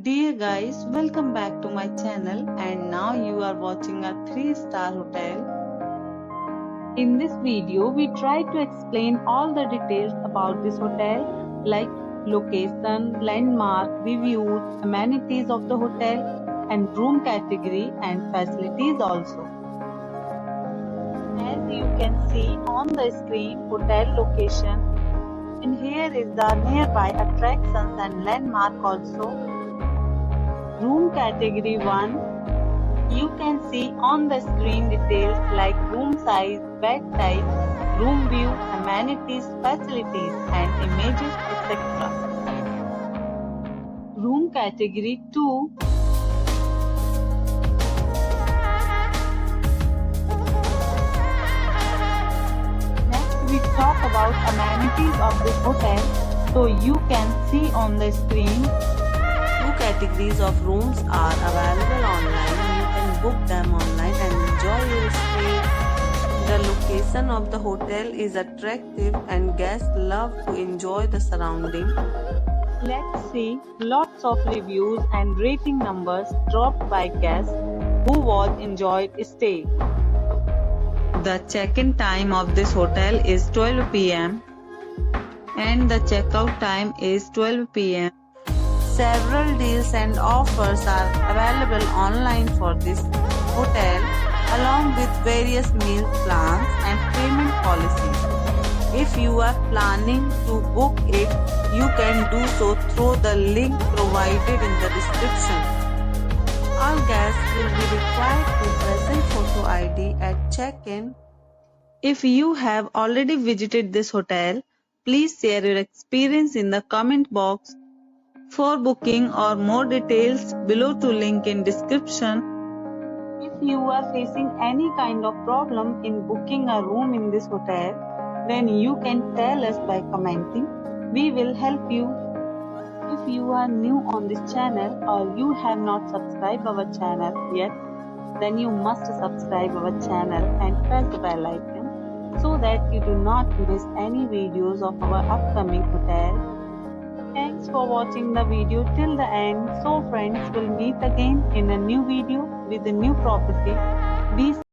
Dear guys, welcome back to my channel and now you are watching a 3-star hotel. In this video, we try to explain all the details about this hotel like location, landmark, reviews, amenities of the hotel and room category and facilities also. As you can see on the screen, hotel location, and here is the nearby attractions and landmark also. Room category 1. You can see on the screen details like room size, bed type, room view, amenities, facilities and images etc. Room category 2. Next we talk about amenities of this hotel. So you can see on the screen. Two categories of rooms are available online. You can book them online and enjoy your stay. The location of the hotel is attractive and guests love to enjoy the surrounding. Let's see lots of reviews and rating numbers dropped by guests who was enjoyed stay. The check-in time of this hotel is 12 p.m. and the check-out time is 12 p.m. Several deals and offers are available online for this hotel, along with various meal plans and payment policies. If you are planning to book it, you can do so through the link provided in the description. All guests will be required to present photo ID at check-in. If you have already visited this hotel, please share your experience in the comment box. For booking or more details, below to link in description. If you are facing any kind of problem in booking a room in this hotel, then you can tell us by commenting. We will help you. If you are new on this channel or you have not subscribed our channel yet, then you must subscribe our channel and press the bell icon so that you do not miss any videos of our upcoming hotel. Thanks for watching the video till the end. So friends, will meet again in a new video with a new property. Be